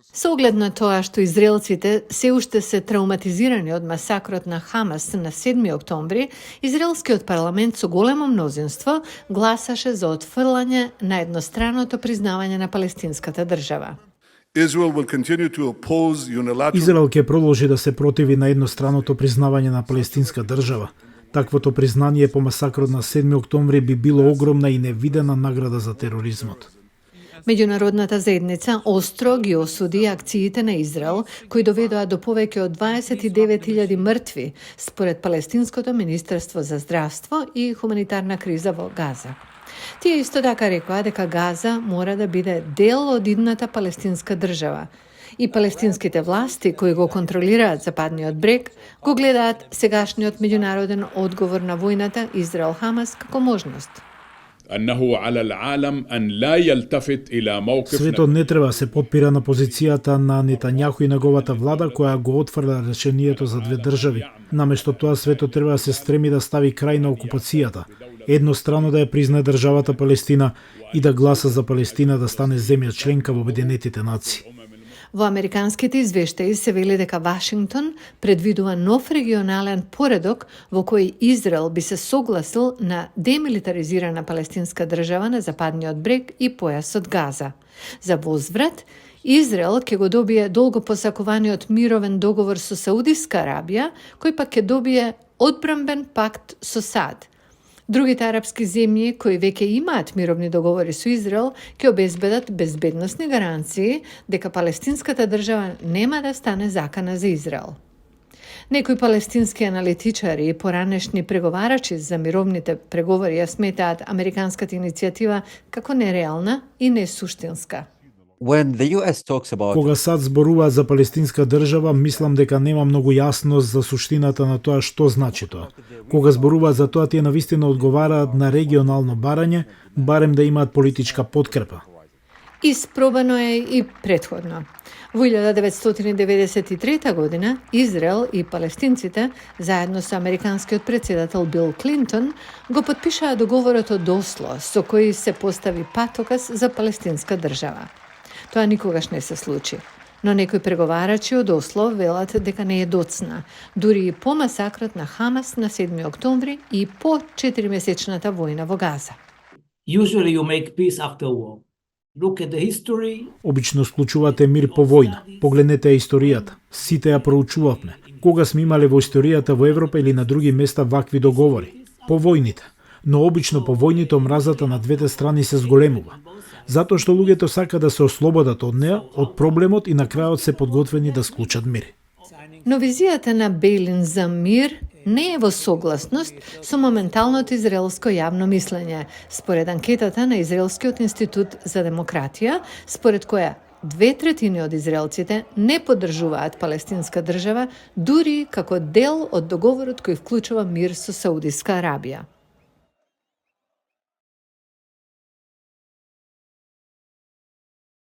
Со оглед на тоа што израелците се уште се травматизирани од масакрот на Хамас на 7 октомври, израелскиот парламент со големо мнозинство гласаше за отфрлање на едностраното признавање на палестинската држава. Израел ќе продолжи да се противи на едностраното признавање на палестинска држава. Таквото признание по масакрот на 7 октомври би било огромна и невидена награда за тероризмот. Меѓународната заедница остро ги осуди акциите на Израел, кои доведоа до повеќе од 29.000 мртви, според Палестинското министерство за здравство и хуманитарна криза во Газа. Тие исто така рекоа дека Газа мора да биде дел од идната палестинска држава и палестинските власти кои го контролираат Западниот брег го гледаат сегашниот меѓународен одговор на војната Израел-Хамас како можност. Светот не треба да се подпира на позицијата на Нетањаху и неговата влада која го отфрла решението за две држави. Наместо тоа светот треба да се стреми да стави крај на окупацијата, еднострано да ја признае државата Палестина и да гласа за Палестина да стане земја членка во Обединетите нации. Во американските извештаи се вели дека Вашингтон предвидува нов регионален поредок во кој Израел би се согласил на демилитаризирана палестинска држава на Западниот брег и појасот Газа. За возврат, Израел ќе го добие долго посакуваниот мировен договор со Саудиска Арабија, кој пак ќе добие одбранбен пакт со САД. Другите арапски земји кои веќе имаат мировни договори со Израел ќе обезбедат безбедносни гаранции дека палестинската држава нема да стане закана за Израел. Некои палестински аналитичари и поранешни преговарачи за мировните преговори ја сметаат американската иницијатива како нереална и несуштинска. Кога САД зборува за палестинска држава, мислам дека нема многу јасност за суштината на тоа што значи тоа. Кога зборува за тоа, тие навистина одговараат на регионално барање, барем да имаат политичка подкрепа. Испробано е и претходно. Во 1993 година Израел и палестинците, заедно со американскиот претседател Бил Клинтон, го потпишаа договорот од Осло, со кој се постави патокас за палестинска држава. Тоа никогаш не се случи, но некои преговарачи од Осло велат дека не е доцна, дури и по масакрот на Хамас на 7 октомври и по 4-месечната војна во Газа. Usually you make peace after war. Look at the history. Обично склучувате мир по војна. Погледнете историјата. Сите ја проучувавме. Кога сме имале во историјата во Европа или на други места вакви договори? По војните. Но обично по војните омразата на двете страни се зголемува. Затоа што луѓето сака да се ослободат од неа, од проблемот и на крајот се подготвени да склучат мир. Но визијата на Бејлин за мир не е во согласност со моменталното израелско јавно мислење, според анкетата на Израелскиот институт за демократија, според која 2/3 од израелците не поддржуваат палестинска држава, дури како дел од договорот кој вклучува мир со Саудиска Арабија.